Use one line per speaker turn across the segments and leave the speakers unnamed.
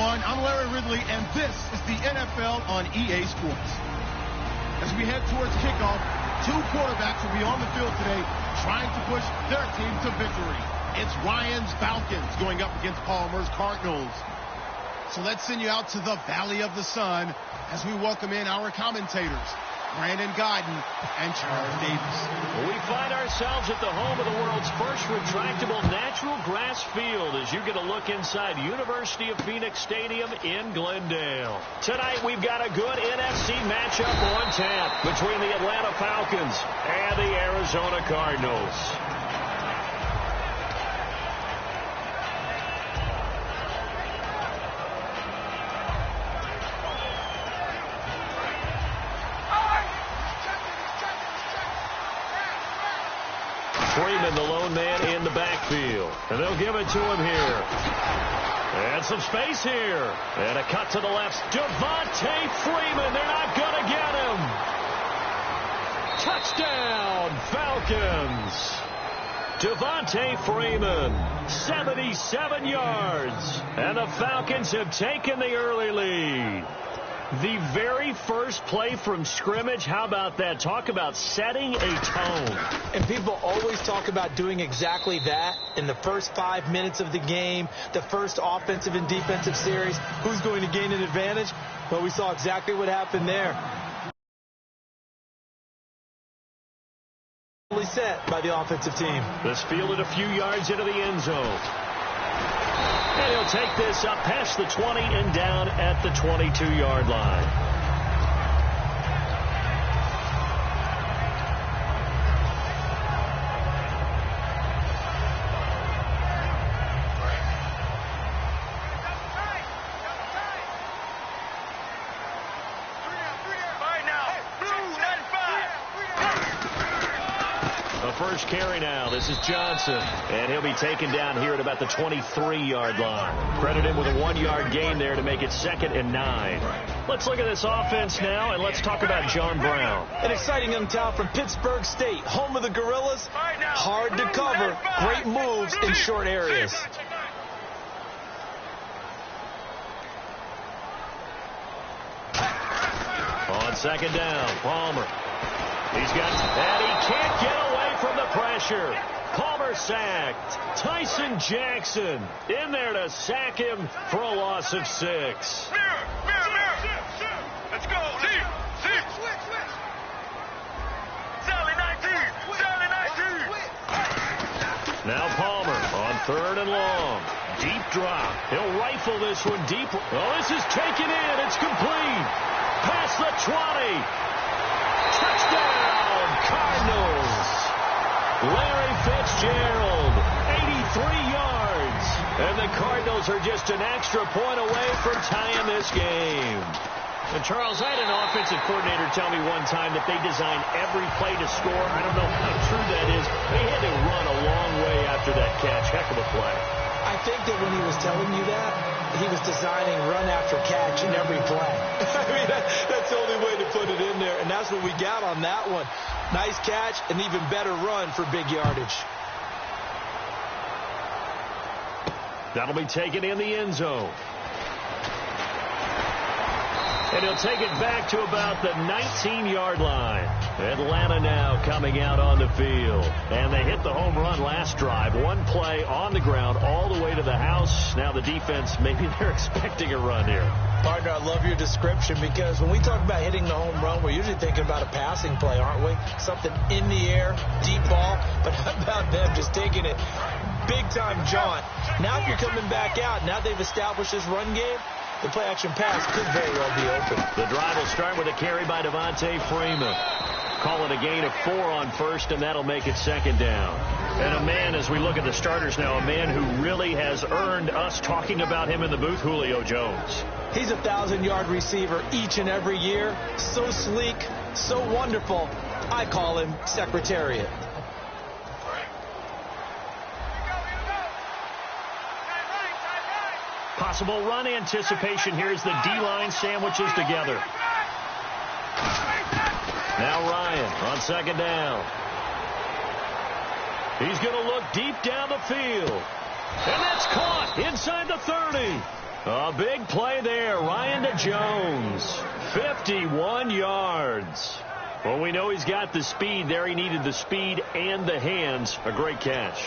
everyone. I'm Larry Ridley, and this is the NFL on EA Sports. As we head towards kickoff, two quarterbacks will be on the field today trying to push their team to victory. It's Ryan's Falcons going up against Palmer's Cardinals. So let's send you out to the Valley of the Sun as we welcome in our commentators, Brandon Godden and Charles Davis.
We find ourselves at the home of the world's first retractable natural grass field as you get a look inside University of Phoenix Stadium in Glendale. Tonight we've got a good NFC matchup on tap between the Atlanta Falcons and the Arizona Cardinals. Freeman, the lone man in the backfield. And they'll give it to him here. And some space here. And a cut to the left. Devontae Freeman. They're not going to get him. Touchdown, Falcons. Devontae Freeman, 77 yards. And the Falcons have taken the early lead. The very first play from scrimmage, how about that? Talk about setting a tone.
And people always talk about doing exactly that in the first 5 minutes of the game, the first offensive and defensive series. Who's going to gain an advantage? Well, we saw exactly what happened there. Set by the offensive team.
This fielded a few yards into the end zone. And he'll take this up past the 20 and down at the 22-yard line. First carry now. This is Johnson. And he'll be taken down here at about the 23-yard line. Credit him with a 1-yard gain there to make it 2nd and 9. Let's look at this offense now, and let's talk about John Brown.
An exciting young talent from Pittsburgh State, home of the Gorillas. Hard to cover. Great moves in short areas.
On 2nd down, Palmer. He's got, and he can't get away from the pressure. Palmer sacked. Tyson Jackson in there to sack him for a loss of 6.
Let's go. Switch. Sally 19.
Now Palmer on 3rd and long. Deep drop. He'll rifle this one deep. Oh, this is taken in. It's complete. Past the 20. Touchdown, Cardinals. Larry Fitzgerald, 83 yards. And the Cardinals are just an extra point away from tying this game. And Charles, I had an offensive coordinator tell me one time that they design every play to score. I don't know how true that is. They had to run a long way after that catch. Heck of a play.
I think that when he was telling you that, he was designing run after catch in every play. I mean, that's the only way to put it in there, and that's what we got on that one. Nice catch, an even better run for big yardage.
That'll be taken in the end zone. And he'll take it back to about the 19-yard line. Atlanta now coming out on the field. And they hit the home run last drive. One play on the ground all the way to the house. Now the defense, maybe they're expecting a run here.
Partner, I love your description because when we talk about hitting the home run, we're usually thinking about a passing play, aren't we? Something in the air, deep ball. But how about them just taking it big-time jaunt? Now if you're coming back out, now they've established this run game, the play-action pass could very well be open.
The drive will start with a carry by Devontae Freeman. Call it a gain of 4 on 1st, and that'll make it 2nd down. And a man, as we look at the starters now, a man who really has earned us talking about him in the booth, Julio Jones.
He's a 1,000-yard receiver each and every year. So sleek, so wonderful. I call him Secretariat.
Possible run anticipation here as the D-line sandwiches together. Now Ryan on 2nd down. He's going to look deep down the field. And that's caught inside the 30. A big play there. Ryan to Jones. 51 yards. Well, we know he's got the speed there. He needed the speed and the hands. A great catch.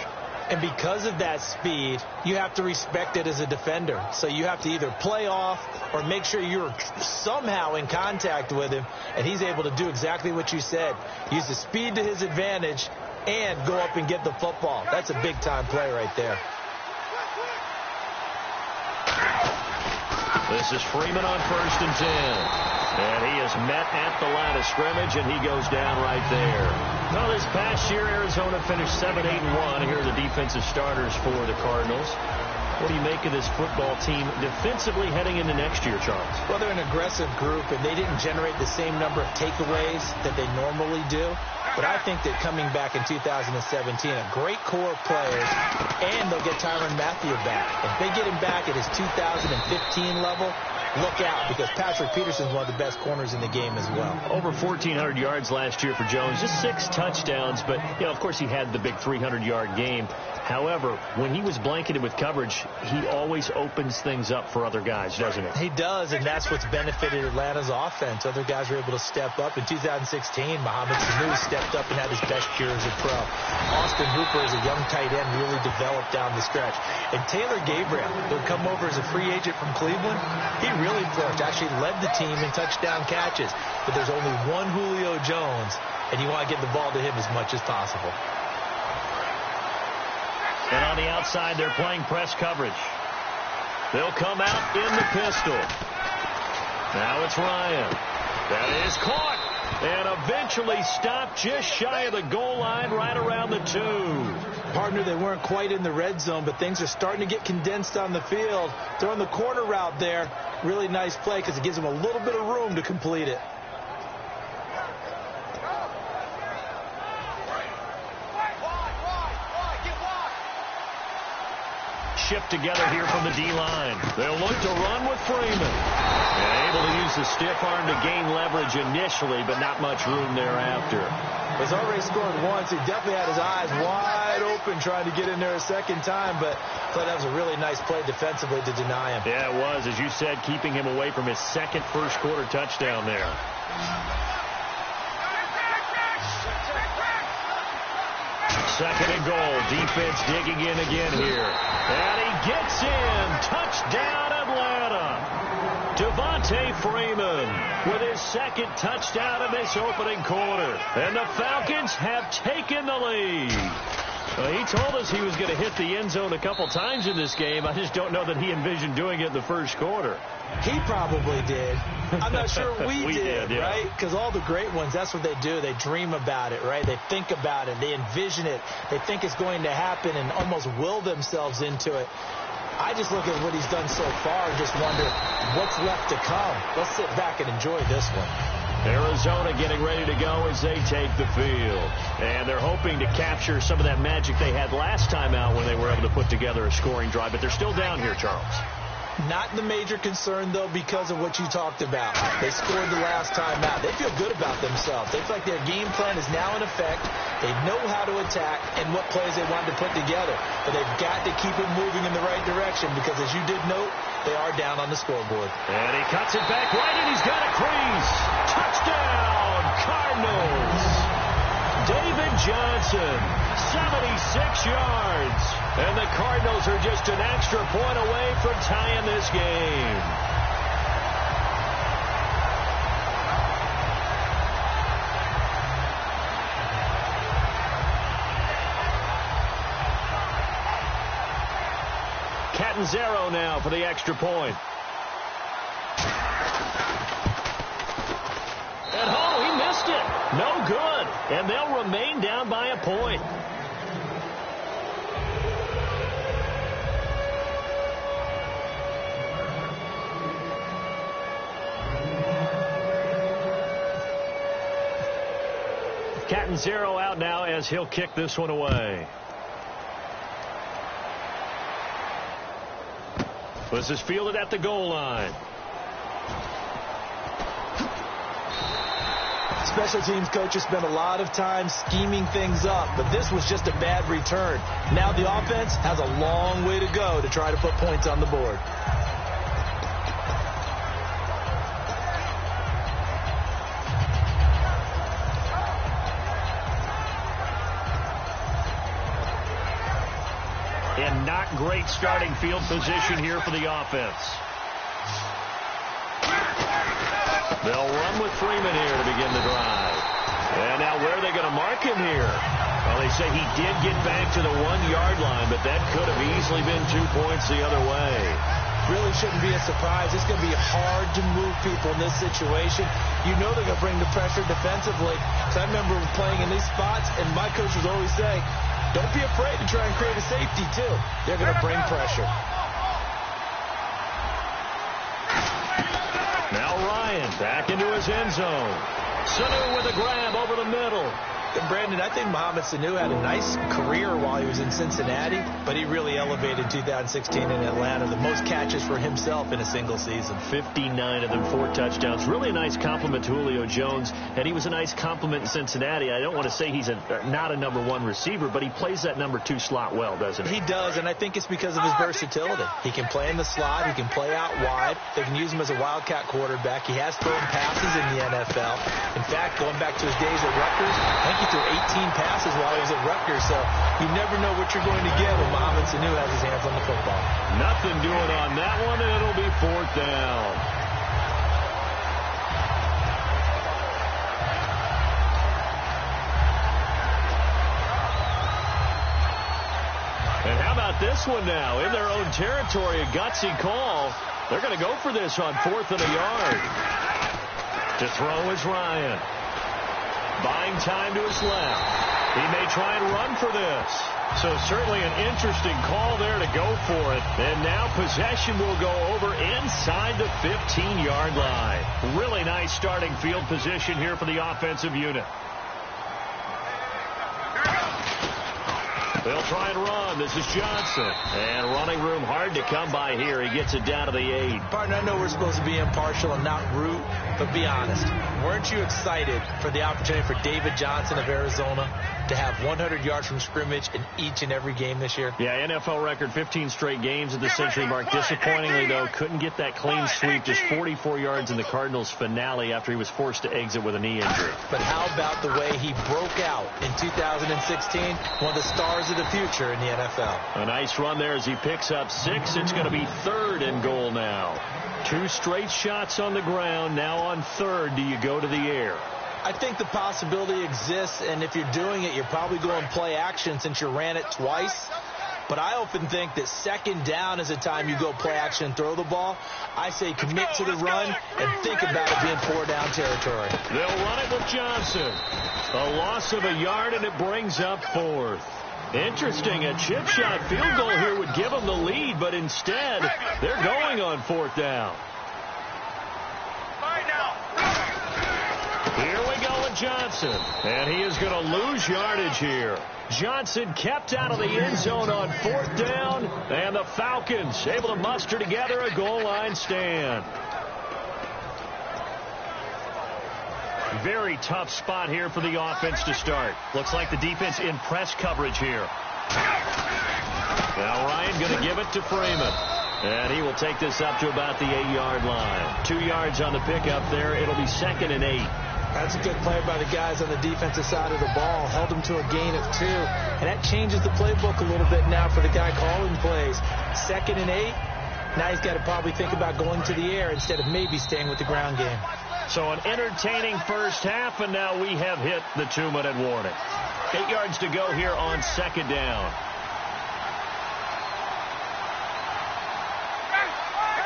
And because of that speed, you have to respect it as a defender. So you have to either play off or make sure you're somehow in contact with him. And he's able to do exactly what you said. Use the speed to his advantage and go up and get the football. That's a big-time play right there.
This is Freeman on 1st and 10. And he is met at the line of scrimmage, and he goes down right there. Well, this past year, Arizona finished 7-8-1. Here are the defensive starters for the Cardinals. What do you make of this football team defensively heading into next year, Charles?
Well, they're an aggressive group, and they didn't generate the same number of takeaways that they normally do. But I think that coming back in 2017, a great core of players, and they'll get Tyrann Mathieu back. If they get him back at his 2015 level, look out, because Patrick Peterson's one of the best corners in the game as well.
Over 1,400 yards last year for Jones, just 6 touchdowns, but, you know, of course he had the big 300-yard game. However, when he was blanketed with coverage, he always opens things up for other guys, doesn't he?
He does, and that's what's benefited Atlanta's offense. Other guys were able to step up. In 2016, Mohamed Sanu stepped up and had his best year as a pro. Austin Hooper, as a young tight end, really developed down the stretch. And Taylor Gabriel, who had come over as a free agent from Cleveland, he really flourished. Actually led the team in touchdown catches. But there's only one Julio Jones, and you want to get the ball to him as much as possible.
And on the outside, they're playing press coverage. They'll come out in the pistol. Now it's Ryan. That is caught. And eventually stopped just shy of the goal line, right around the 2.
Partner, they weren't quite in the red zone, but things are starting to get condensed on the field. Throwing the corner route there. Really nice play because it gives them a little bit of room to complete it.
Shipped together here from the D-line. They'll look to run with Freeman. And able to use the stiff arm to gain leverage initially, but not much room thereafter.
He's already scored once. He definitely had his eyes wide open trying to get in there a second time, but I thought that was a really nice play defensively to deny him.
Yeah, it was, as you said, keeping him away from his second first-quarter touchdown there. Second and goal. Defense digging in again here. And he gets in. Touchdown, Atlanta. Devontae Freeman with his second touchdown of this opening quarter. And the Falcons have taken the lead. He told us he was going to hit the end zone a couple times in this game. I just don't know that he envisioned doing it in the first quarter.
He probably did. I'm not sure we did,
yeah.
Right? Because all the great ones, that's what they do. They dream about it, right? They think about it. They envision it. They think it's going to happen and almost will themselves into it. I just look at what he's done so far and just wonder what's left to come. Let's sit back and enjoy this one.
Arizona getting ready to go as they take the field. And they're hoping to capture some of that magic they had last time out when they were able to put together a scoring drive. But they're still down here, Charles.
Not the major concern, though, because of what you talked about. They scored the last time out. They feel good about themselves. They feel like their game plan is now in effect. They know how to attack and what plays they want to put together. But they've got to keep it moving in the right direction because, as you did note, they are down on the scoreboard.
And he cuts it back right, and he's got a crease. Touchdown, Cardinals. David Johnson, 76 yards. And the Cardinals are just an extra point away from tying this game. Catanzaro now for the extra point. And oh, he missed it. No good. And they'll remain down by a point. Catanzaro out now as he'll kick this one away. This is fielded at the goal line.
Special teams coaches spent a lot of time scheming things up, but this was just a bad return. Now the offense has a long way to go to try to put points on the board.
And not great starting field position here for the offense. They'll run with Freeman here to begin the drive. And now where are they going to mark him here? Well, they say he did get back to the 1-yard line, but that could have easily been 2 points the other way.
Really shouldn't be a surprise. It's going to be hard to move people in this situation. You know they're going to bring the pressure defensively. So I remember playing in these spots, and my coach would always say, don't be afraid to try and create a safety, too. They're going to bring pressure.
Now Ryan back into his end zone. Sanu with a grab over the middle.
And Brandon, I think Mohamed Sanu had a nice career while he was in Cincinnati, but he really elevated 2016 in Atlanta. The most catches for himself in a single season.
59 of them, 4 touchdowns. Really a nice compliment to Julio Jones, and he was a nice compliment in Cincinnati. I don't want to say he's not a number 1 receiver, but he plays that number 2 slot well, doesn't he?
He does, and I think it's because of his versatility. He can play in the slot. He can play out wide. They can use him as a wildcat quarterback. He has thrown passes in the NFL. In fact, going back to his days at Rutgers, I think he threw 18 passes while he was at Rutgers, so you never know what you're going to get when Mohamed Sanu has his hands on the football.
Nothing doing on that one, and it'll be 4th down. And how about this one now? In their own territory, a gutsy call. They're going to go for this on 4th and a yard. To throw is Ryan. Buying time to his left. He may try and run for this. So certainly an interesting call there to go for it. And now possession will go over inside the 15-yard line. Really nice starting field position here for the offensive unit. They'll try and run. This is Johnson. And running room hard to come by here. He gets it down to the 8.
Partner, I know we're supposed to be impartial and not root, but be honest. Weren't you excited for the opportunity for David Johnson of Arizona to have 100 yards from scrimmage in each and every game this year?
Yeah, NFL record, 15 straight games at the century mark. Disappointingly, though, couldn't get that clean sweep. Just 44 yards in the Cardinals' finale after he was forced to exit with a knee injury.
But how about the way he broke out in 2016? One of the stars of the future in the NFL.
A nice run there as he picks up 6. It's going to be 3rd and goal now. 2 straight shots on the ground. Now on 3rd, do you go to the air?
I think the possibility exists, and if you're doing it, you're probably going play action since you ran it twice. But I often think that 2nd down is the time you go play action and throw the ball. I say commit to the run and think about it being 4-down territory.
They'll run it with Johnson. A loss of a yard, and it brings up 4th. Interesting. A chip shot field goal here would give them the lead, but instead, they're going on 4th down. Here we go with Johnson, and he is going to lose yardage here. Johnson kept out of the end zone on 4th down, and the Falcons able to muster together a goal line stand. Very tough spot here for the offense to start. Looks like the defense in press coverage here. Now Ryan going to give it to Freeman. And he will take this up to about the 8-yard line. 2 yards on the pickup there. It'll be 2nd and 8.
That's a good play by the guys on the defensive side of the ball. Held him to a gain of 2. And that changes the playbook a little bit now for the guy calling plays. 2nd and 8. Now he's got to probably think about going to the air instead of maybe staying with the ground game.
So an entertaining first half, and now we have hit the 2-minute warning. 8 yards to go here on 2nd down.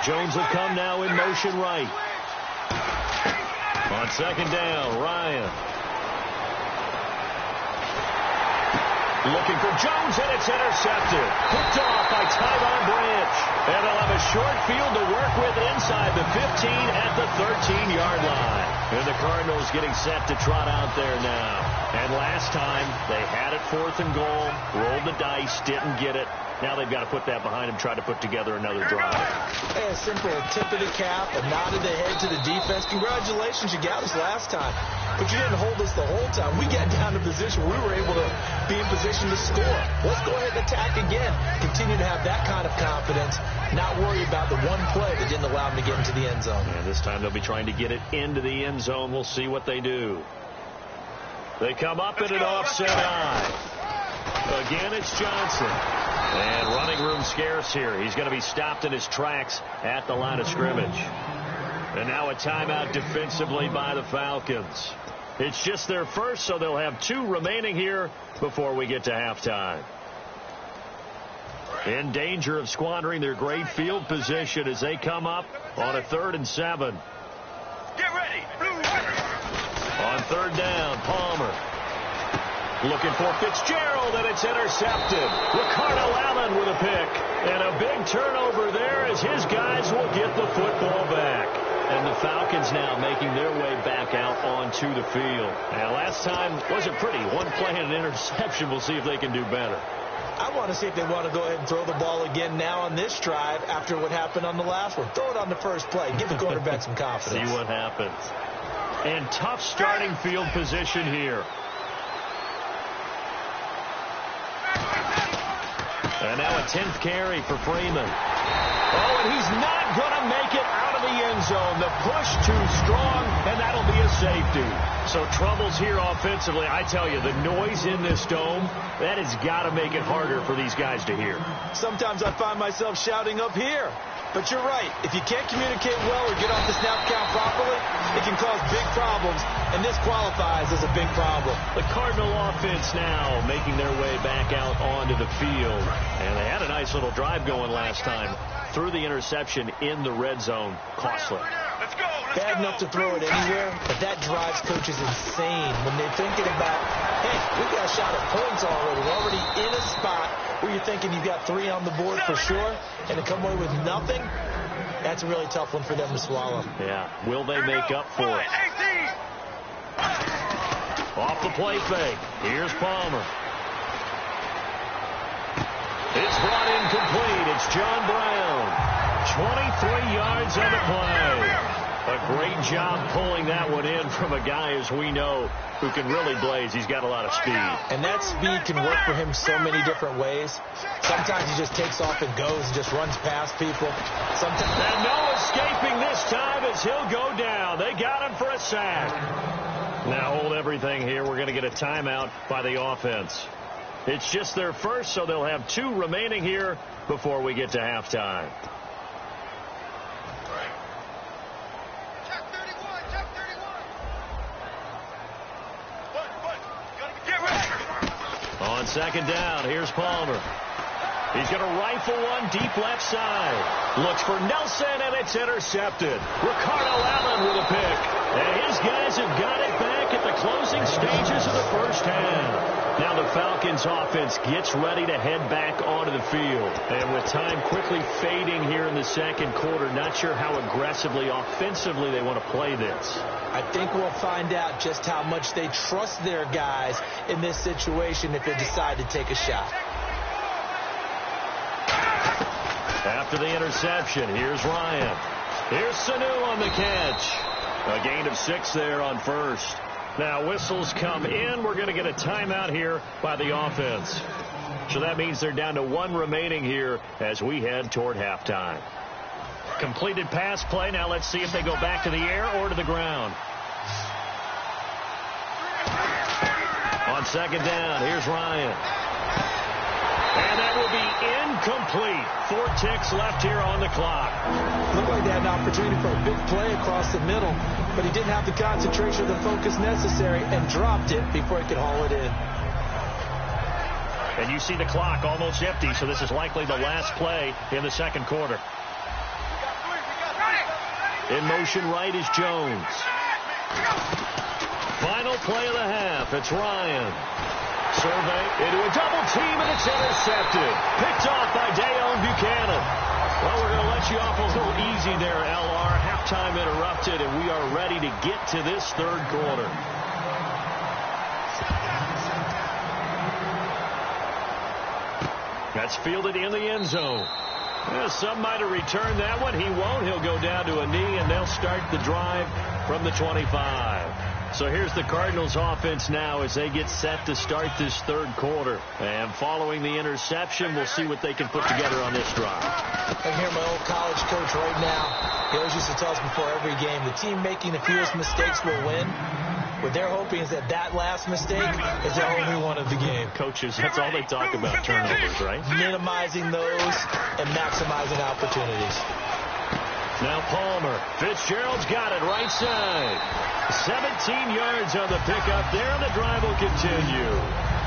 Jones will come now in motion right. On 2nd down, Ryan. Looking for Jones, and it's intercepted. Picked off by Tyron Branch. And they'll have a short field to work with inside the 15 at the 13-yard line. And the Cardinals getting set to trot out there now. And last time, they had it 4th and goal, rolled the dice, didn't get it. Now they've got to put that behind them, try to put together another drive.
Hey, a simple tip of the cap, a nod of the head to the defense. Congratulations, you got us last time. But you didn't hold us the whole time. We got down to position where we were able to be in position to score. Let's go ahead and attack again. Continue to have that kind of confidence, not worry about the one play that didn't allow them to get into the end zone.
And this time they'll be trying to get it into the end zone. We'll see what they do. They come up in an offset eye. Again, it's Johnson. And running room scarce here. He's going to be stopped in his tracks at the line of scrimmage. And now a timeout defensively by the Falcons. It's just their first, so they'll have 2 remaining here before we get to halftime. In danger of squandering their great field position as they come up on a 3rd and 7.
Get ready.
On 3rd down, Palmer. Looking for Fitzgerald, and it's intercepted. Ricardo Allen with a pick. And a big turnover there as his guys will get the football back. And the Falcons now making their way back out onto the field. Now, last time wasn't pretty. 1 play and an interception. We'll see if they can do better.
I want to see if they want to go ahead and throw the ball again now on this drive after what happened on the last one. Throw it on the first play. Give the quarterback some confidence.
See what happens. And tough starting field position here. And now a 10th carry for Freeman. Oh, and he's not going to make it out of the end zone. The push too strong, and that'll be a safety. So troubles here offensively. I tell you, the noise in this dome, that has got to make it harder for these guys to hear.
Sometimes I find myself shouting up here. But you're right. If you can't communicate well or get off the snap count properly, it can cause big problems, and this qualifies as a big problem.
The Cardinal offense now making their way back out onto the field. And they had a nice little drive going last time. Threw the interception in the red zone. Costly.
Let's go.
Bad enough to throw it anywhere, but that drives coaches insane when they're thinking about, hey, we got a shot at points already. We're already in a spot where you're thinking you've got 3 on the board for sure, and to come away with nothing, that's a really tough one for them to swallow.
Yeah. Will they make up for it? Off the play fake. Here's Palmer. It's brought in complete. It's John Brown. 23 yards on the play. A great job pulling that one in from a guy, as we know, who can really blaze. He's got a lot of speed.
And that speed can work for him so many different ways. Sometimes he just takes off and goes and just runs past people. Sometimes,
and no escaping this time as he'll go down. They got him for a sack. Now hold everything here. We're going to get a timeout by the offense. It's just their first, so they'll have 2 remaining here before we get to halftime. On 2nd down, here's Palmer. He's going to rifle one deep left side. Looks for Nelson, and it's intercepted. Ricardo Allen with a pick. And his guys have got it back at the closing stages of the first half. Now the Falcons offense gets ready to head back onto the field. And with time quickly fading here in the second quarter, not sure how aggressively, offensively they want to play this.
I think we'll find out just how much they trust their guys in this situation if they decide to take a shot.
After the interception, here's Ryan. Here's Sanu on the catch. A gain of 6 there on first. Now whistles come in. We're going to get a timeout here by the offense. So that means they're down to 1 remaining here as we head toward halftime. Completed pass play. Now let's see if they go back to the air or to the ground. On 2nd down, here's Ryan. And that will be incomplete. 4 ticks left here on the clock.
Looked like they had an opportunity for a big play across the middle, but he didn't have the concentration or the focus necessary and dropped it before he could haul it in.
And you see the clock almost empty, so this is likely the last play in the second quarter. In motion right is Jones. Final play of the half. It's Ryan. Survey into a double team, and it's intercepted. Picked off by Dayon Buchanan. Well, we're going to let you off a little easy there, LR. Halftime interrupted, and we are ready to get to this third quarter. That's fielded in the end zone. Well, some might have returned that one. He won't. He'll go down to a knee, and they'll start the drive from the 25. So here's the Cardinals offense now as they get set to start this third quarter. And following the interception, we'll see what they can put together on this drive.
I hear my old college coach right now. He always used to tell us before every game, the team making the fewest mistakes will win. What they're hoping is that last mistake is the only one of the game.
Coaches, that's all they talk about, turnovers, right?
Minimizing those and maximizing opportunities.
Now Palmer. Fitzgerald's got it right side. 17 yards on the pickup there, and the drive will continue.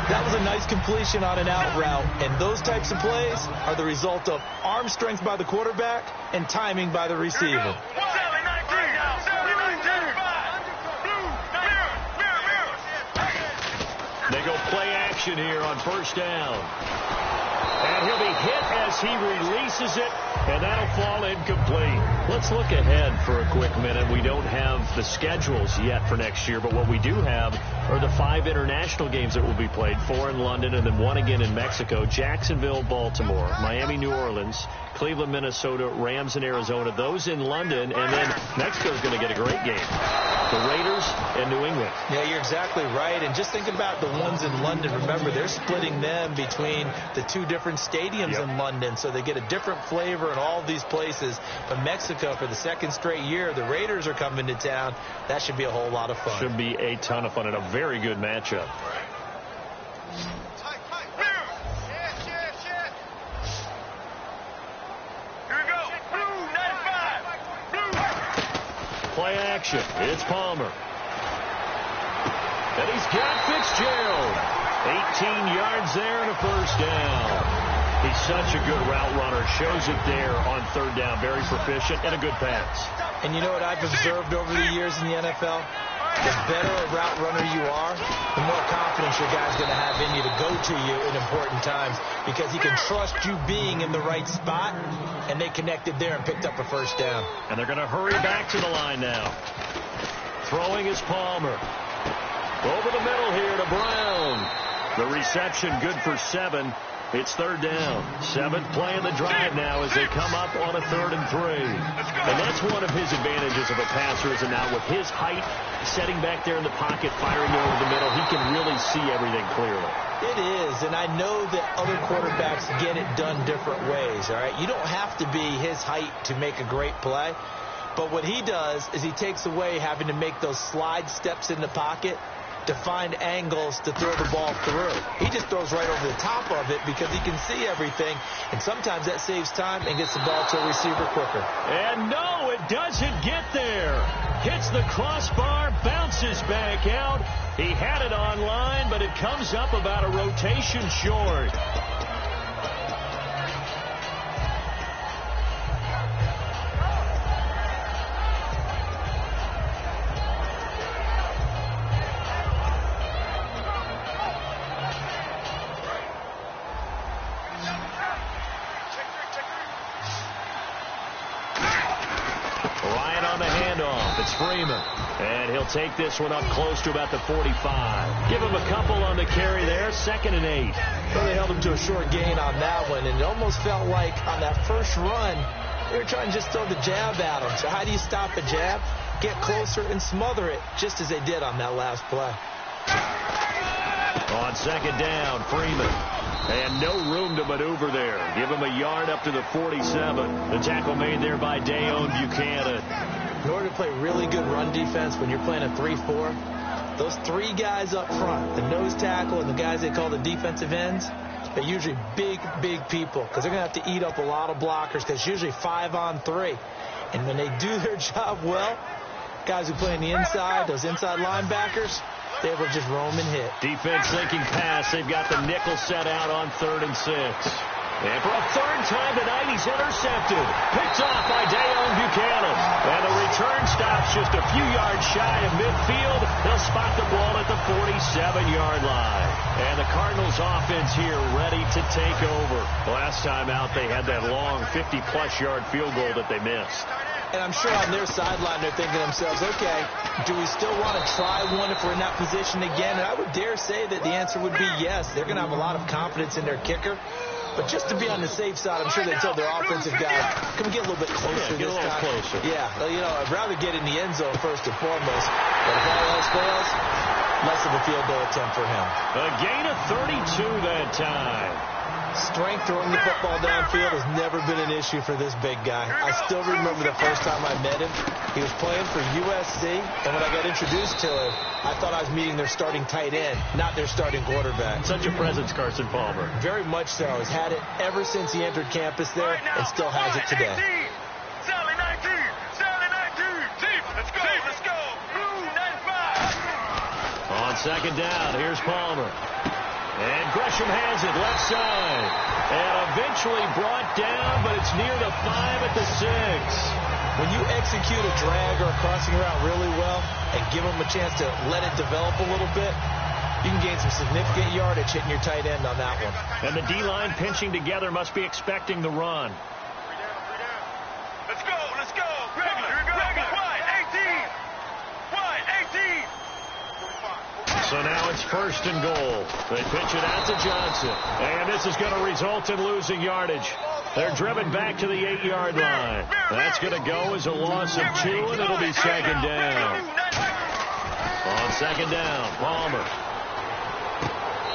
That was a nice completion on an out route, and those types of plays are the result of arm strength by the quarterback and timing by the receiver.
They go play action here on first down. And he'll be hit as he releases it, and that'll fall incomplete. Let's look ahead for a quick minute. We don't have the schedules yet for next year, but what we do have are the 5 international games that will be played, 4 in London and then 1 again in Mexico, Jacksonville, Baltimore, Miami, New Orleans, Cleveland, Minnesota, Rams, and Arizona. Those in London, and then Mexico's going to get a great game. The Raiders and New England.
Yeah, you're exactly right. And just think about the ones in London. Remember, they're splitting them between the 2 different stadiums in London, so they get a different flavor in all these places. But Mexico, for the 2nd straight year, the Raiders are coming to town. That should be a whole lot of fun.
Should be a ton of fun and a very good matchup. Play action. It's Palmer. And he's got Fitzgerald. 18 yards there and a first down. He's such a good route runner. Shows it there on 3rd down. Very proficient and a good pass.
And you know what I've observed over the years in the NFL? The better a route runner you are, the more confidence your guy's going to have in you to go to you in important times, because he can trust you being in the right spot, and they connected there and picked up a first down.
And they're going to hurry back to the line now. Throwing is Palmer. Over the middle here to Brown. The reception good for 7. It's 3rd down. 7th play in the drive now as they come up on a 3rd and 3. And that's one of his advantages of a passer, is now with his height, setting back there in the pocket, firing over the middle, he can really see everything clearly.
It is, and I know that other quarterbacks get it done different ways, all right? You don't have to be his height to make a great play, but what he does is he takes away having to make those slide steps in the pocket to find angles to throw the ball through. He just throws right over the top of it because he can see everything, and sometimes that saves time and gets the ball to a receiver quicker.
And no, it doesn't get there. Hits the crossbar, bounces back out. He had it online, but it comes up about a rotation short. It's Freeman, and he'll take this one up close to about the 45. Give him a couple on the carry there, 2nd and 8.
Well, they held him to a short gain on that one, and it almost felt like on that first run, they were trying to just throw the jab at him. So how do you stop a jab? Get closer and smother it, just as they did on that last play.
On 2nd down, Freeman. And no room to maneuver there. Give him a yard up to the 47. The tackle made there by Dayon Buchanan.
In order to play really good run defense when you're playing a 3-4, those 3 guys up front, the nose tackle and the guys they call the defensive ends, they're usually big people because they're going to have to eat up a lot of blockers because it's usually 5-on-3. And when they do their job well, guys who play on the inside, those inside linebackers, they're able to just roam and hit.
Defense thinking pass. They've got the nickel set out on 3rd and 6. And for a 3rd time tonight, he's intercepted. Picked off by Dayon Buchanan. And the return stops just a few yards shy of midfield. They'll spot the ball at the 47-yard line. And the Cardinals offense here ready to take over. Last time out, they had that long 50-plus yard field goal that they missed.
And I'm sure on their sideline they're thinking to themselves, okay, do we still want to try one if we're in that position again? And I would dare say that the answer would be yes. They're going to have a lot of confidence in their kicker. But just to be on the safe side, I'm sure they told their offensive guy, can we get a little bit closer
get
this
a little
time?
closer.
Yeah, well, you know, I'd rather get in the end zone first and foremost. But if all else fails, less of a field goal attempt for him.
A gain of 32 that time.
Strength throwing the football downfield has never been an issue for this big guy. I still remember the first time I met him. He was playing for USC, and when I got introduced to him, I thought I was meeting their starting tight end, not their starting quarterback.
Such a presence, Carson Palmer.
Very much so. He's had it ever since he entered campus there and still has it today.
Sally 19, Sally 19, deep, let's go, blue 95.
On second down, here's Palmer. And Gresham has it, left side. And eventually brought down, but it's near the 5 at the 6.
When you execute a drag or a crossing route really well and give them a chance to let it develop a little bit, you can gain some significant yardage hitting your tight end on that one.
And the D-line pinching together must be expecting the run.
Let's go. Regular, wide 18.
So now it's first and goal. They pitch it out to Johnson. And this is going to result in losing yardage. They're driven back to the 8-yard line. That's going to go as a loss of 2, and it'll be second down. On second down, Palmer.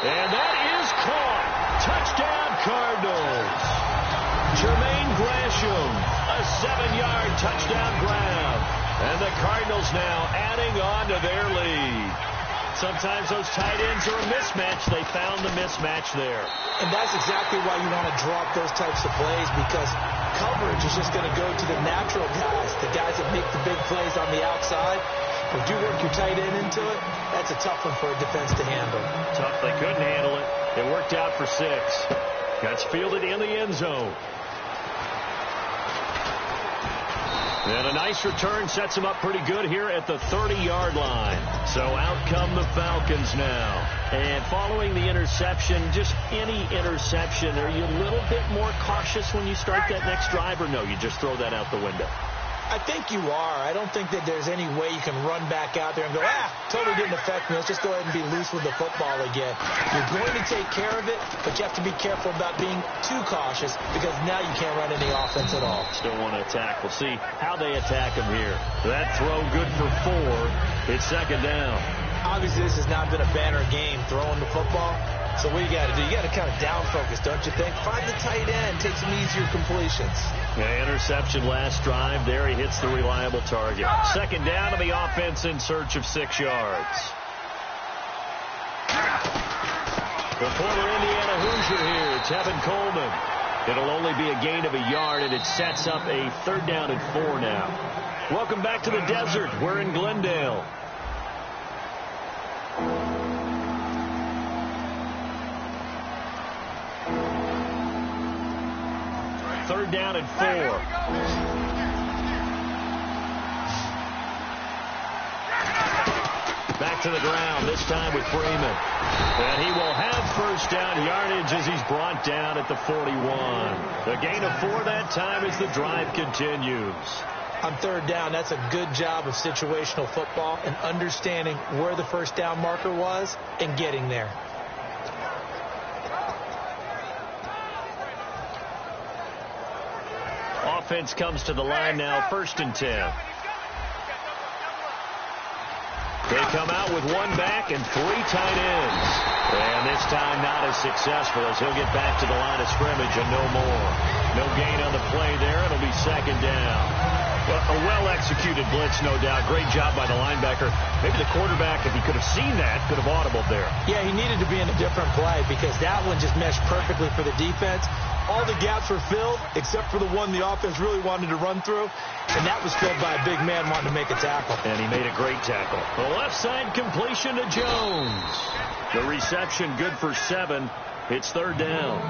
And that is caught. Touchdown, Cardinals. Jermaine Gresham, a 7-yard touchdown grab. And the Cardinals now adding on to their lead. Sometimes those tight ends are a mismatch. They found the mismatch there.
And that's exactly why you want to draw up those types of plays, because coverage is just going to go to the natural guys, the guys that make the big plays on the outside. If you work your tight end into it, that's a tough one for a defense to handle.
Tough. They couldn't handle it. It worked out for 6. Gets fielded in the end zone. And a nice return sets him up pretty good here at the 30-yard line. So out come the Falcons now. And following the interception, just any interception, are you a little bit more cautious when you start that next drive, or no, you just throw that out the window?
I think you are. I don't think that there's any way you can run back out there and go, totally didn't affect me. Let's just go ahead and be loose with the football again. You're going to take care of it, but you have to be careful about being too cautious, because now you can't run any offense at all.
Still want to attack. We'll see how they attack him here. That throw good for 4. It's second down.
Obviously, this has not been a banner game throwing the football. So what you got to do? You got to kind of down focus, don't you think? Find the tight end, take some easier completions.
Yeah, interception last drive. There he hits the reliable target. Second down to the offense in search of 6 yards. The former Indiana Hoosier here, Tevin Coleman. It'll only be a gain of a yard, and it sets up a 3rd down and 4 now. Welcome back to the desert. We're in Glendale. Third down and 4. Back to the ground, this time with Freeman. And he will have first down yardage as he's brought down at the 41. The gain of 4 that time as the drive continues.
On third down, that's a good job of situational football and understanding where the first down marker was and getting there.
Offense comes to the line now, 1st and 10. They come out with 1 back and 3 tight ends. And this time not as successful as he'll get back to the line of scrimmage and no more. No gain on the play there. It'll be second down. Well, a well-executed blitz, no doubt. Great job by the linebacker. Maybe the quarterback, if he could have seen that, could have audibled there.
Yeah, he needed to be in a different play because that one just meshed perfectly for the defense. All the gaps were filled except for the one the offense really wanted to run through, and that was filled by a big man wanting to make a tackle.
And he made a great tackle. The left side completion to Jones. The reception good for 7. It's 3rd down.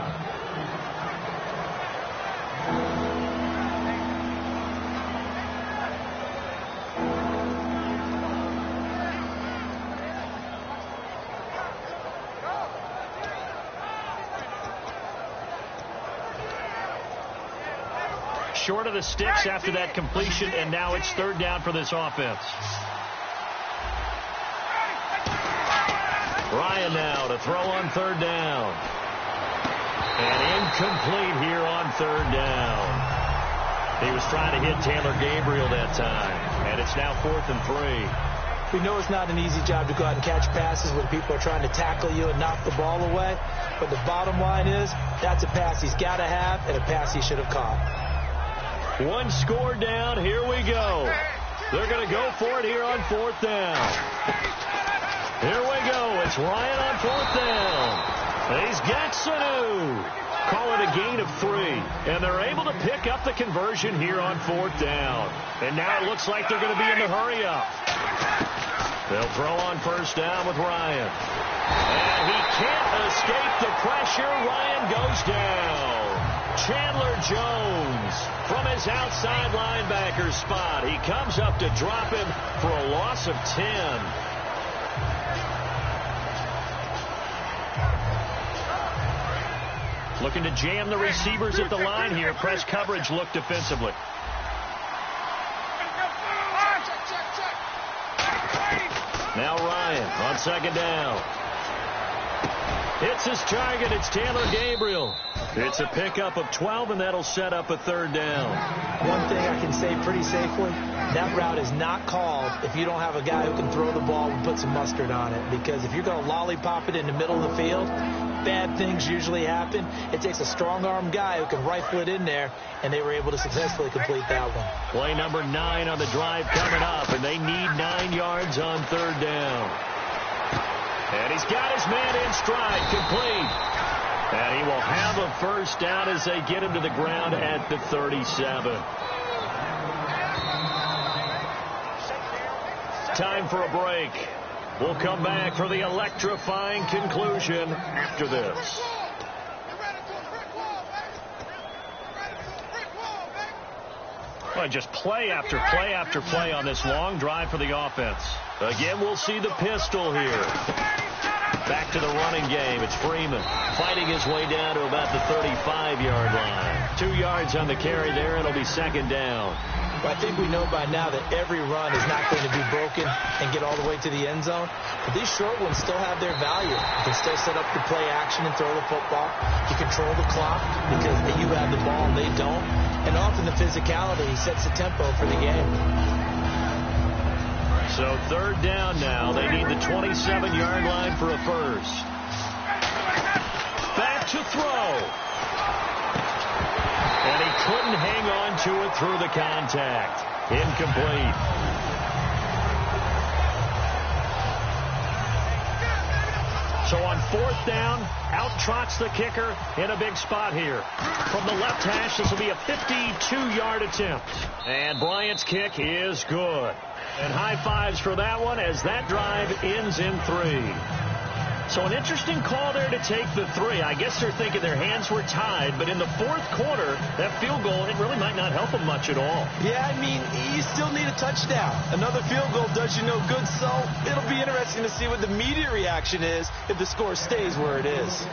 Short of the sticks after that completion, and now it's 3rd down for this offense. Ryan now to throw on 3rd down. And incomplete here on 3rd down. He was trying to hit Taylor Gabriel that time. And it's now 4th and 3.
We know it's not an easy job to go out and catch passes when people are trying to tackle you and knock the ball away. But the bottom line is, that's a pass he's got to have and a pass he should have caught.
One score down. Here we go. They're going to go for it here on 4th down. Here we go. It's Ryan on 4th down. He's got Sanu. Call it a gain of 3. And they're able to pick up the conversion here on 4th down. And now it looks like they're going to be in the hurry-up. They'll throw on 1st down with Ryan. And he can't escape the pressure. Ryan goes down. Chandler Jones from his outside linebacker spot. He comes up to drop him for a loss of 10. Looking to jam the receivers at the line here. Press coverage look defensively. Now Ryan on 2nd down. Hits his target. It's Taylor Gabriel. It's a pickup of 12, and that'll set up a 3rd down.
One thing I can say pretty safely, that route is not called if you don't have a guy who can throw the ball and put some mustard on it. Because if you're going to lollipop it in the middle of the field, bad things usually happen. It takes a strong-arm guy who can rifle it in there, and they were able to successfully complete that one.
Play number 9 on the drive coming up, and they need 9 yards on 3rd down. And he's got his man in stride, complete. And he will have a 1st down as they get him to the ground at the 37. Time for a break. We'll come back for the electrifying conclusion after this. Well, just play after play after play on this long drive for the offense. Again, we'll see the pistol here. Back to the running game. It's Freeman fighting his way down to about the 35-yard line. 2 yards on the carry there. It'll be 2nd down.
Well, I think we know by now that every run is not going to be broken and get all the way to the end zone. But these short ones still have their value. You can still set up the play action and throw the football. You control the clock because you have the ball and they don't. And often the physicality sets the tempo for the game.
So 3rd down now. They need the 27-yard line for a 1st. Back to throw. And he couldn't hang on to it through the contact. Incomplete. So on 4th down, out trots the kicker in a big spot here. From the left hash, this will be a 52-yard attempt. And Bryant's kick is good. And high fives for that one as that drive ends in 3. So an interesting call there to take the 3. I guess they're thinking their hands were tied, but in the 4th quarter, that field goal, it really might not help them much at all.
Yeah, I mean, you still need a touchdown. Another field goal does you no good, so it'll be interesting to see what the media reaction is if the score stays where it is.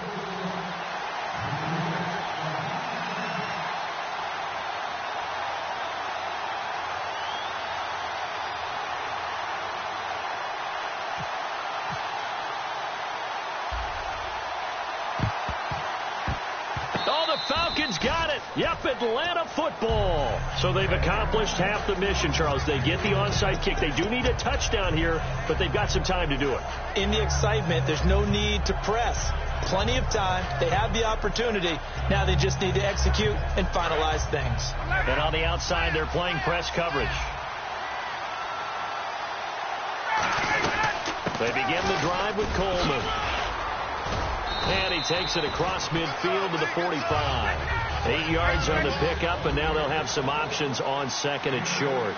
Falcons got it. Yep, Atlanta football. So they've accomplished half the mission, Charles. They get the onside kick. They do need a touchdown here, but they've got some time to do it.
In the excitement, there's no need to press. Plenty of time. They have the opportunity. Now they just need to execute and finalize things.
And on the outside, they're playing press coverage. They begin the drive with Coleman. And he takes it across midfield to the 45. 8 yards on the pickup, and now they'll have some options on 2nd and short.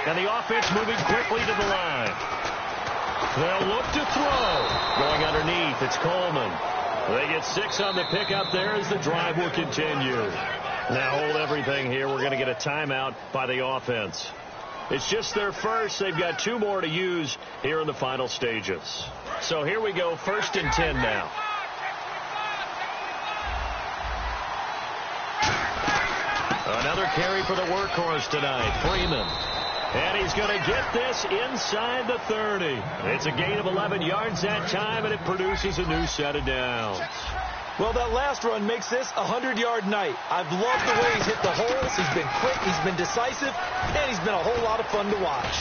And the offense moving quickly to the line. They'll look to throw. Going underneath, it's Coleman. They get 6 on the pickup there as the drive will continue. Now hold everything here. We're going to get a timeout by the offense. It's just their first. They've got 2 more to use here in the final stages. So here we go, 1st and 10 now. Another carry for the workhorse tonight, Freeman. And he's going to get this inside the 30. It's a gain of 11 yards that time, and it produces a new set of downs.
Well, that last run makes this a 100-yard night. I've loved the way he's hit the holes. He's been quick, he's been decisive, and he's been a whole lot of fun to watch.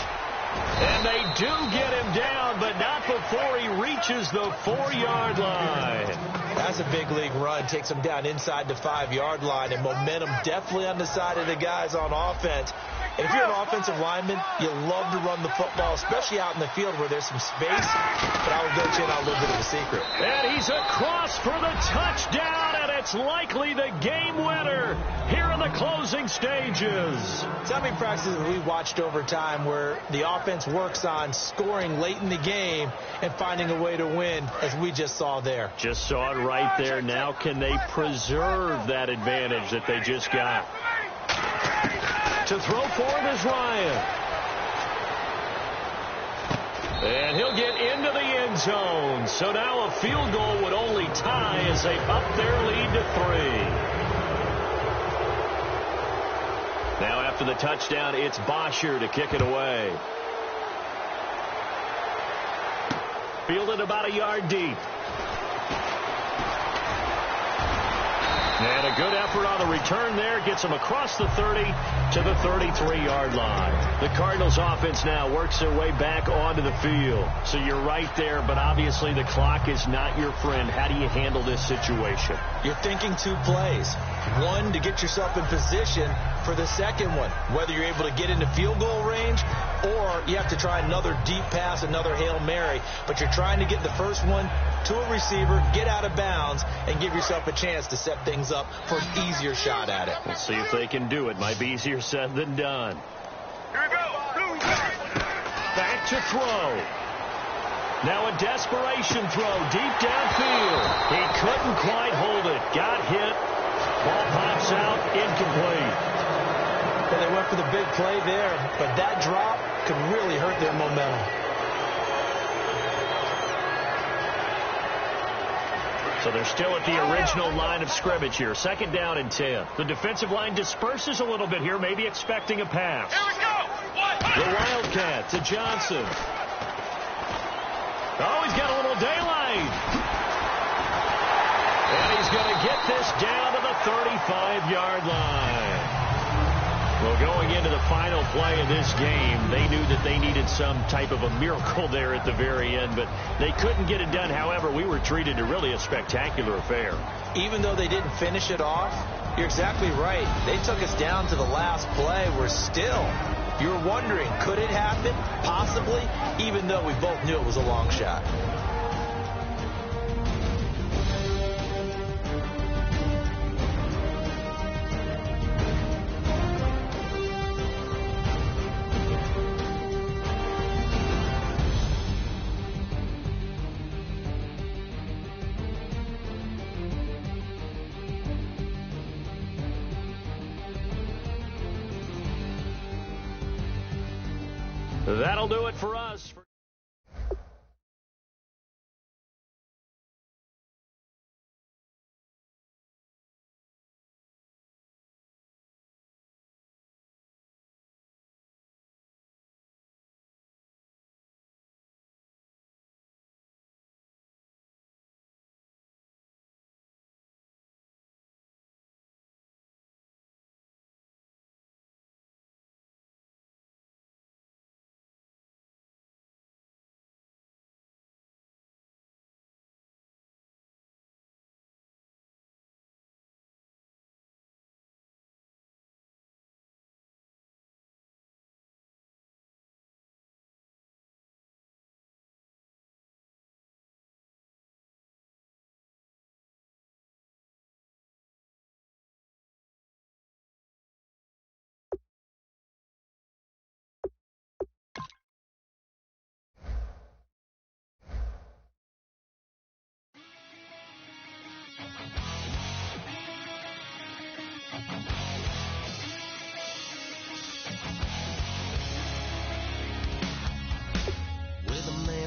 And they do get him down, but not before he reaches the 4-yard line.
That's a big league run. Takes him down inside the 5-yard line, and momentum definitely on the side of the guys on offense. And if you're an offensive lineman, you love to run the football, especially out in the field where there's some space. But I will let you in on a little bit of a secret.
And he's across for the touchdown, and it's likely the game winner here in the closing stages.
So how many practices we watched over time where the offense works on scoring late in the game and finding a way to win, as we just saw there?
Just saw it right there. Now can they preserve that advantage that they just got? To throw for it is Ryan. And he'll get into the end zone. So now a field goal would only tie as they up their lead to 3. Now after the touchdown, it's Bosher to kick it away. Fielded about a yard deep. And a good effort on the return there. Gets him across the 30 to the 33-yard line. The Cardinals offense now works their way back onto the field. So you're right there, but obviously the clock is not your friend. How do you handle this situation?
You're thinking 2 plays. One, to get yourself in position for the second one, whether you're able to get into field goal range or you have to try another deep pass, another Hail Mary. But you're trying to get the first one to a receiver, get out of bounds, and give yourself a chance to set things up for an easier shot at it.
Let's see if they can do it. Might be easier said than done.
Here we go.
Back to throw. Now a desperation throw deep downfield. He couldn't quite hold it. Got hit. Ball pops out, incomplete.
Well, they went for the big play there, but that drop could really hurt their momentum.
So they're still at the original line of scrimmage here. 2nd down and 10. The defensive line disperses a little bit here, maybe expecting a pass.
Here we go.
The Wildcat to Johnson. Oh, he's got a little daylight. And he's going to get this down to the 35-yard line. Well, going into the final play of this game, they knew that they needed some type of a miracle there at the very end, but they couldn't get it done. However, we were treated to really a spectacular affair.
Even though they didn't finish it off, you're exactly right. They took us down to the last play. We're still, you're wondering, could it happen? Possibly, even though we both knew it was a long shot.
That'll do it for us.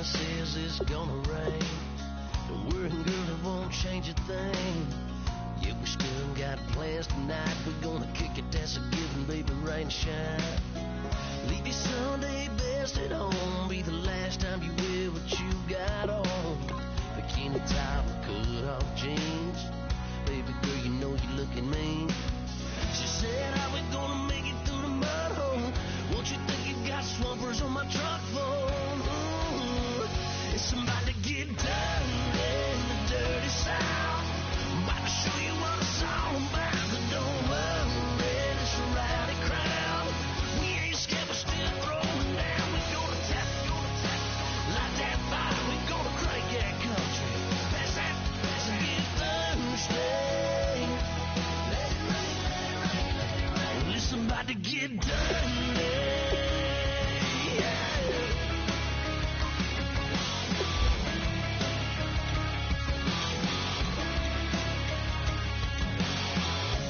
Says it's gonna rain. Don't worry, girl, it won't change a thing. Yeah, we still got plans tonight. We're gonna kick it, that's a given, baby, rain and shine. Leave your Sunday best at home. Be the last time you wear what you got on. Bikini top or cut off jeans. Baby girl, you know you're looking mean. She said, how we gonna make it through the mud hole? Won't you think you got swampers on my truck? get dirty.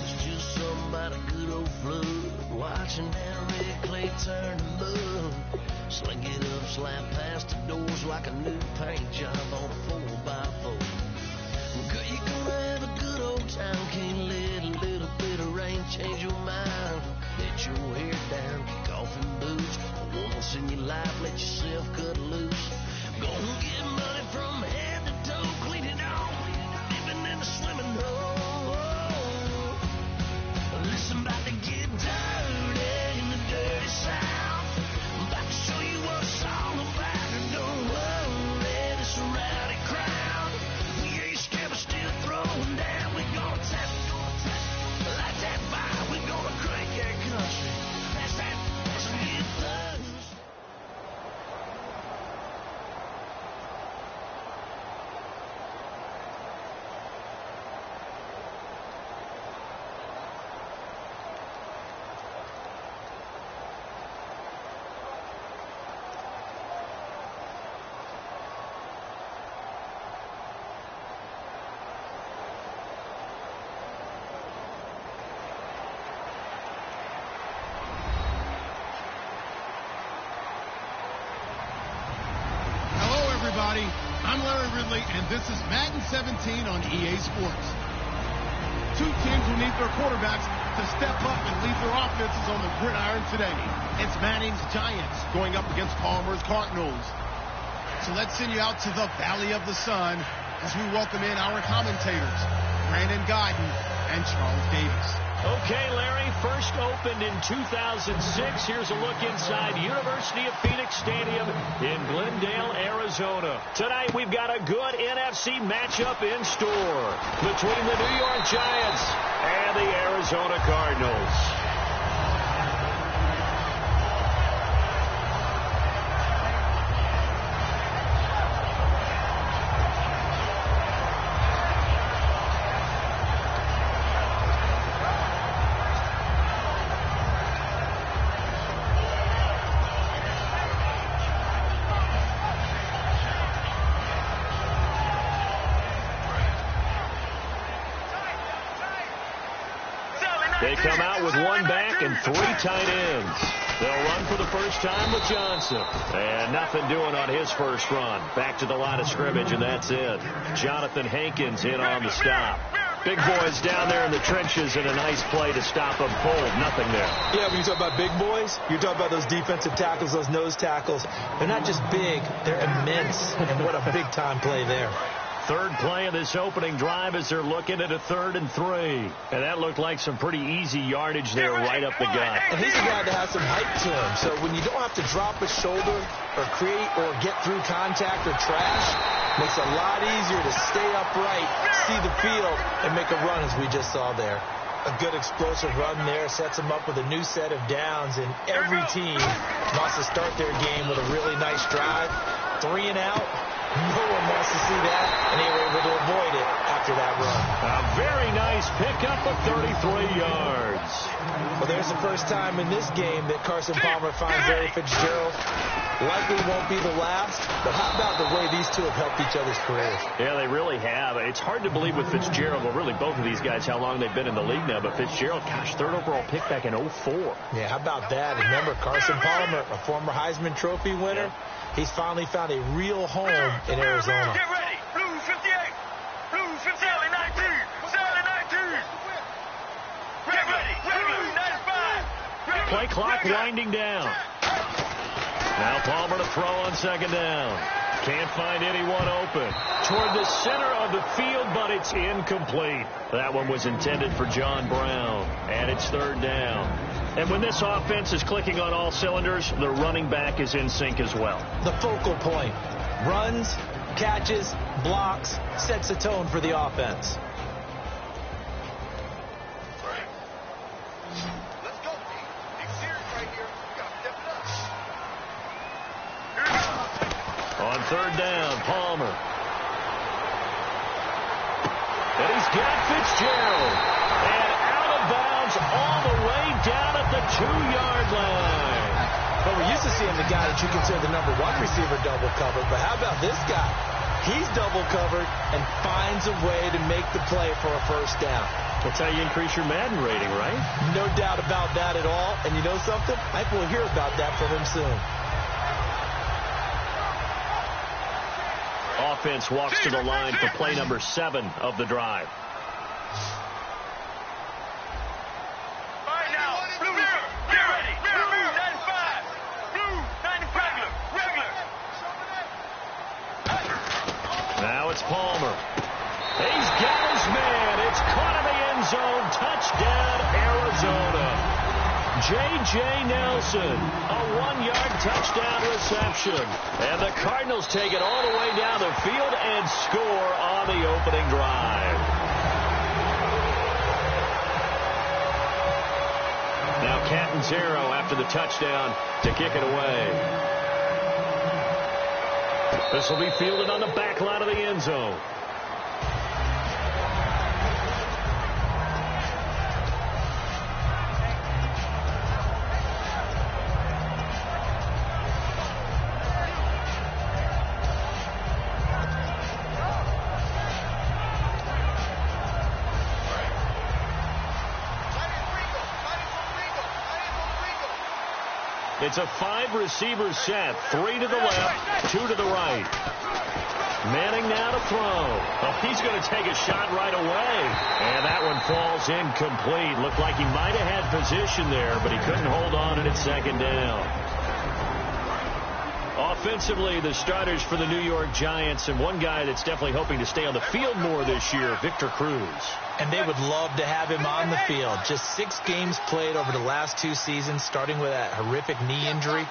It's just somebody good old flood watching down Red Clay turn to mud. Sling it up, slap past the doors like a new paint job on a 4x4. Girl, you're gonna have a good old time. Can't let a little bit of rain change your mind. Let your hair down, kick off in boots. Once in your life, let yourself cut loose. Gonna get money from head to toe, clean it off, living in a swimming hole. Listen, about to get dirty in the dirty South. I'm about to show you what it's all about. And don't worry, this a rowdy crowd. We ain't scared, but still throwing down. We gonna test it, like that fire. We gonna crank that country. That's that, let's get thugs.
Everybody, I'm Larry Ridley, and this is Madden 17 on EA Sports. Two teams will need their quarterbacks to step up and lead their offenses on the gridiron today. It's Manning's Giants going up against Palmer's Cardinals. So let's send you out to the Valley of the Sun as we welcome in our commentators, Brandon Guyton and Charles Davis.
Okay, Larry, first opened in 2006. Here's a look inside University of Phoenix Stadium in Glendale, Arizona. Tonight, we've got a good NFC matchup in store between the New York Giants and the Arizona Cardinals. They come out with one back and three tight ends. They'll run for the first time with Johnson. And nothing doing on his first run. Back to the line of scrimmage, and that's it. Jonathan Hankins in on the stop. Big boys down there in the trenches, and a nice play to stop them cold. Nothing there.
Yeah, when you talk about big boys, you're talking about those defensive tackles, those nose tackles. They're not just big, they're immense. And what a big-time play there.
Third play of this opening drive as they're looking at a 3rd and 3. And that looked like some pretty easy yardage there right up the gut.
And he's a guy that has some height to him. So when you don't have to drop a shoulder or create or get through contact or trash, makes it a lot easier to stay upright, see the field, and make a run as we just saw there. A good explosive run there sets them up with a new set of downs, and every team wants to start their game with a really nice drive. 3 and out. No one wants to see that, and they were able to avoid it after that run.
A very nice pickup of 33 yards.
Well, there's the first time in this game that Carson Palmer finds Larry Fitzgerald. Likely won't be the last, but how about the way these two have helped each other's careers?
Yeah, they really have. It's hard to believe with Fitzgerald, well, really both of these guys, how long they've been in the league now. But Fitzgerald, gosh, 3rd overall pick back in 04.
Yeah, how about that? And remember, Carson Palmer, a former Heisman Trophy winner, he's finally found a real home in Arizona.
Get ready. Blue 58. Blue 58. Sally 19. Sally 19. Get ready. Blue 95.
Play clock winding down. Now Palmer to throw on 2nd down. Can't find anyone open. Toward the center of the field, but it's incomplete. That one was intended for John Brown. And it's 3rd down. And when this offense is clicking on all cylinders, the running back is in sync as well.
The focal point. Runs, catches, blocks, sets the tone for the offense.
Let's go, Pete. Big series right here. You got to step it up.
On 3rd down, Palmer. And he's got Fitzgerald. And out of bounds all the way down at the 2-yard line.
But we're used to seeing the guy that you consider the number 1 receiver double covered. But how about this guy? He's double covered and finds a way to make the play for a first down.
That's how you increase your Madden rating, right?
No doubt about that at all. And you know something? I think we'll hear about that from him soon.
Offense walks to the line for play number 7 of the drive. Now it's Palmer. He's got his man. It's caught in the end zone. Touchdown, Arizona. J.J. Nelson, a 1-yard touchdown reception. And the Cardinals take it all the way down the field and score on the opening drive. Now Catanzaro after the touchdown to kick it away. This will be fielded on the back line of the end zone. It's a 5-receiver set. 3 to the left, 2 to the right. Manning now to throw. Oh, he's going to take a shot right away. And that one falls incomplete. Looked like he might have had position there, but he couldn't hold on and it's second down. Offensively, the starters for the New York Giants, and one guy that's definitely hoping to stay on the field more this year, Victor Cruz.
And they would love to have him on the field. Just 6 games played over the last 2 seasons, starting with that horrific knee injury.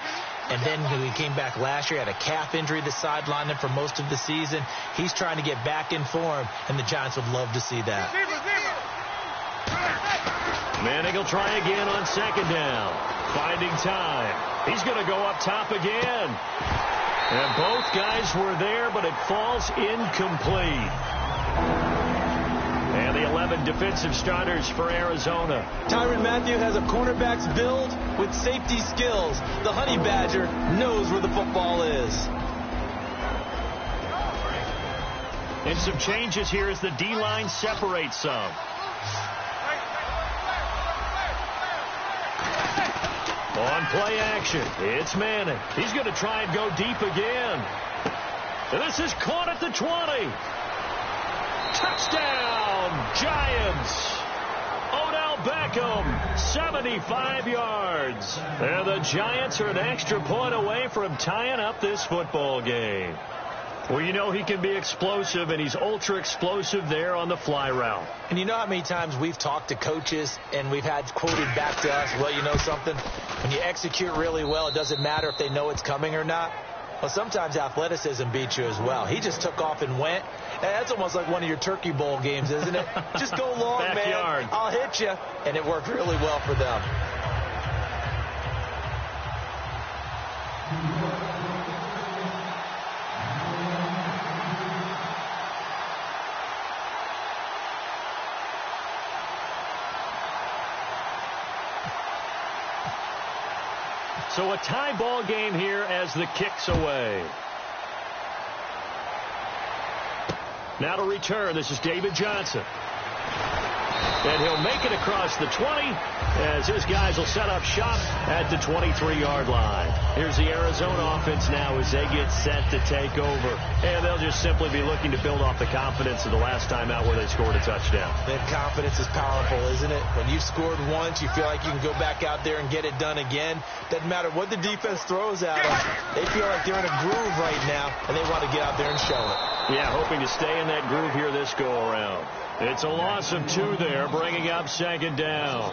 And then when he came back last year, had a calf injury that sidelined him for most of the season. He's trying to get back in form, and the Giants would love to see that.
Manning will try again on second down. Finding time. He's going to go up top again. And both guys were there, but it falls incomplete. And the 11 defensive starters for Arizona.
Tyrann Mathieu has a cornerback's build with safety skills. The Honey Badger knows where the football is.
And some changes here as the D-line separates some. On play action, it's Manning. He's going to try and go deep again. And this is caught at the 20. Touchdown, Giants. Odell Beckham, 75 yards. And the Giants are an extra point away from tying up this football game. Well, you know he can be explosive, and he's ultra-explosive there on the fly route.
And you know how many times we've talked to coaches, and we've had quoted back to us, well, you know something? When you execute really well, it doesn't matter if they know it's coming or not. Well, sometimes athleticism beats you as well. He just took off and went. And that's almost like one of your Turkey Bowl games, isn't it? Just go long,
Backyard.
man. I'll hit you. And it worked really well for them.
So a tie ball game here as the kick's away. Now to return, this is David Johnson. And he'll make it across the 20 as his guys will set up shop at the 23-yard line. Here's the Arizona offense now as they get set to take over. And they'll just simply be looking to build off the confidence of the last time out where they scored a touchdown.
That confidence is powerful, isn't it? When you've scored once, you feel like you can go back out there and get it done again. Doesn't matter what the defense throws at them. They feel like they're in a groove right now, and they want to get out there and show it.
Yeah, hoping to stay in that groove here this go-around. It's a loss of 2 there, bringing up second down.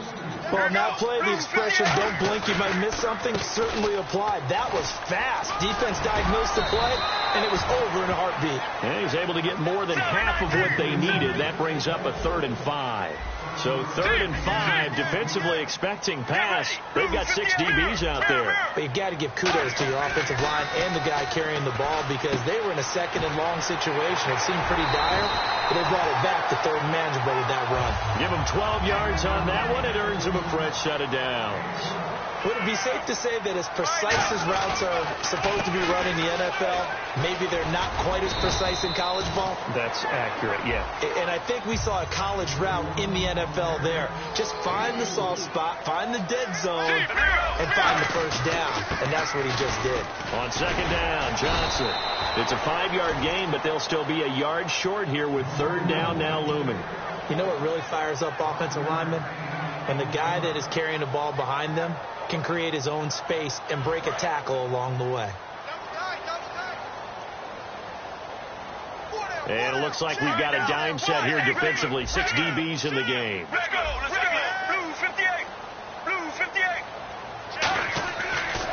Well, now play the expression, don't blink, you might miss something, certainly applied. That was fast. Defense diagnosed the play, and it was over in a heartbeat.
And he's able to get more than half of what they needed. That brings up a 3rd and 5. So 3rd and 5, defensively expecting pass. They've got 6 DBs out there.
But you've got to give kudos to your offensive line and the guy carrying the ball because they were in a 2nd and long situation. It seemed pretty dire, but they brought it back to 3rd and manageable with that run.
Give them 12 yards on that one. It earns them a fresh set of downs.
Would it be safe to say that as precise as routes are supposed to be run in the NFL, maybe they're not quite as precise in college ball?
That's accurate, yeah.
And I think we saw a college route in the NFL there. Just find the soft spot, find the dead zone, and find the first down. And that's what he just did.
On 2nd down, Johnson. It's a 5-yard gain, but they'll still be a yard short here with 3rd down now looming.
You know what really fires up offensive linemen? When the guy that is carrying the ball behind them can create his own space and break a tackle along the way.
And it looks like we've got a dime set here defensively. 6 DBs in the game.
Let's go. Blue 58. Blue 58.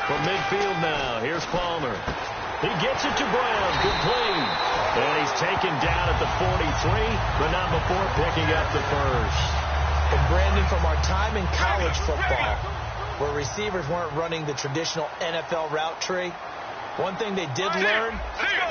From midfield now, here's Palmer. He gets it to Brown, complete. And he's taken down at the 43, but not before picking up the first.
And Brandon, from our time in college football, where receivers weren't running the traditional NFL route tree, one thing they did learn,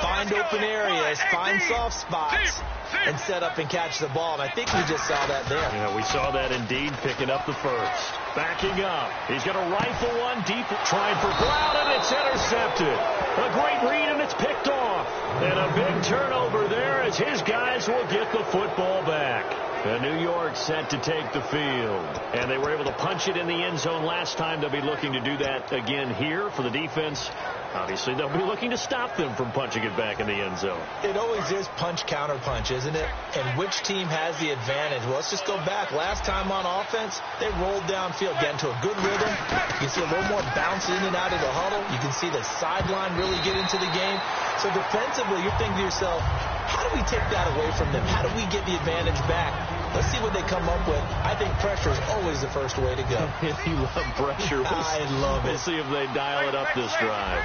find open areas, find soft spots, and set up and catch the ball. And I think we just saw that there.
Yeah, we saw that indeed, picking up the first. Backing up. He's going to rifle one deep, trying for Brown, and it's intercepted. A great read, and it's picked off. And a big turnover there as his guys will get the football back. New York set to take the field. And they were able to punch it in the end zone last time. They'll be looking to do that again here for the defense. Obviously, they'll be looking to stop them from punching it back in the end zone.
It always is punch, counter punch, isn't it? And which team has the advantage? Well, let's just go back. Last time on offense, they rolled downfield, get into a good rhythm. You can see a little more bounce in and out of the huddle. You can see the sideline really get into the game. So defensively, you're thinking to yourself, how do we take that away from them? How do we get the advantage back? Let's see what they come up with. I think pressure is always the first way to go.
You love pressure.
I love it.
We'll see if they dial it up this drive.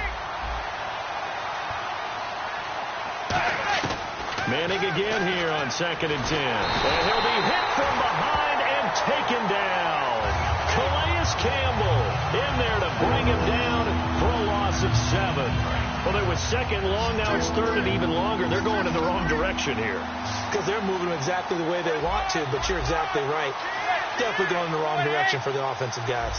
Manning again here on 2nd and 10. And he'll be hit from behind and taken down. Calais Campbell in there to bring him down for a loss of 7. Well, it was 2nd long. Now it's 3rd and even longer. They're going in the wrong direction here.
Because they're moving exactly the way they want to, but you're exactly right. Definitely going in the wrong direction for the offensive guys.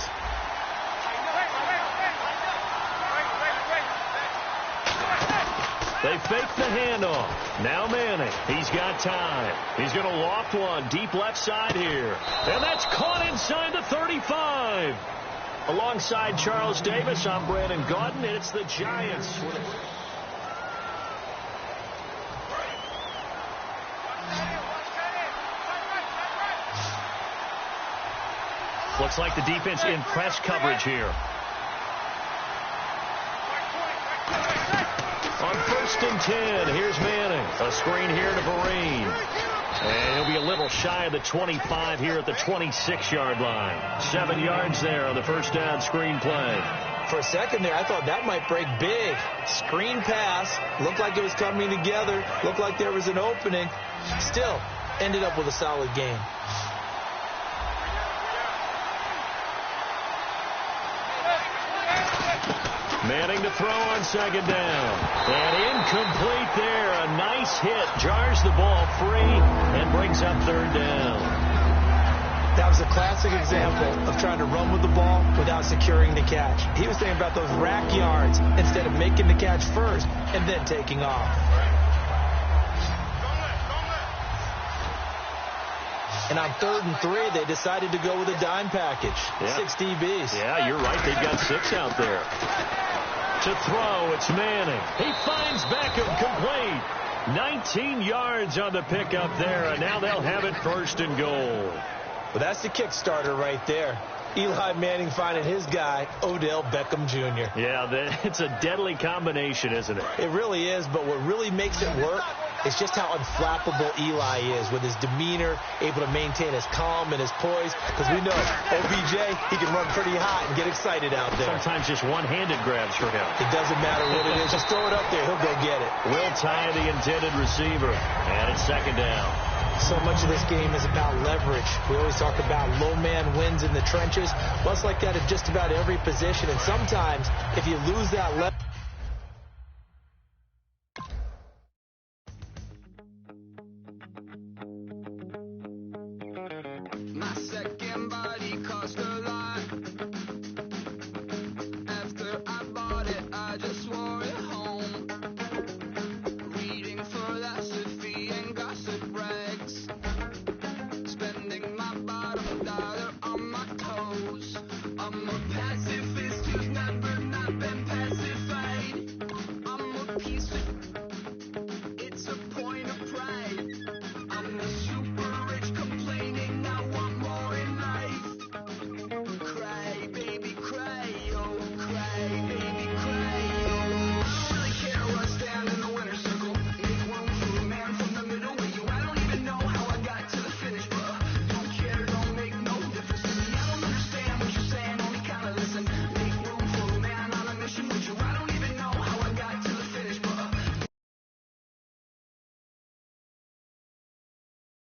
They fake the handoff. Now Manning. He's got time. He's going to loft one deep left side here. And that's caught inside the 35. Alongside Charles Davis, I'm Brandon Gaudin, and it's the Giants. Looks like the defense in press coverage here. On 1st and 10, here's Manning. A screen here to Vereen. And he'll be a little shy of the 25 here at the 26-yard line. 7 yards there on the first down screen play.
For a second there, I thought that might break big. Screen pass. Looked like it was coming together. Looked like there was an opening. Still, ended up with a solid game.
Manning to throw on 2nd down. And incomplete there. A nice hit. Jars the ball free and brings up 3rd down.
That was a classic example of trying to run with the ball without securing the catch. He was thinking about those rack yards instead of making the catch first and then taking off. And on 3rd and 3, they decided to go with a dime package. Yeah. 6 DBs.
Yeah, you're right. They've got 6 out there. To throw, it's Manning. He finds Beckham complete. 19 yards on the pickup there, and now they'll have it 1st and goal.
Well, that's the kickstarter right there. Eli Manning finding his guy, Odell Beckham Jr.
Yeah, it's a deadly combination, isn't it?
It really is, but what really makes it work is just how unflappable Eli is with his demeanor, able to maintain his calm and his poise. Because we know OBJ, he can run pretty hot and get excited out there.
Sometimes just one-handed grabs for him.
It doesn't matter what it is. Just throw it up there. He'll go get it.
Will tie the intended receiver. And it's 2nd down.
So much of this game is about leverage. We always talk about low man wins in the trenches. Well, it's like that at just about every position. And sometimes, if you lose that leverage,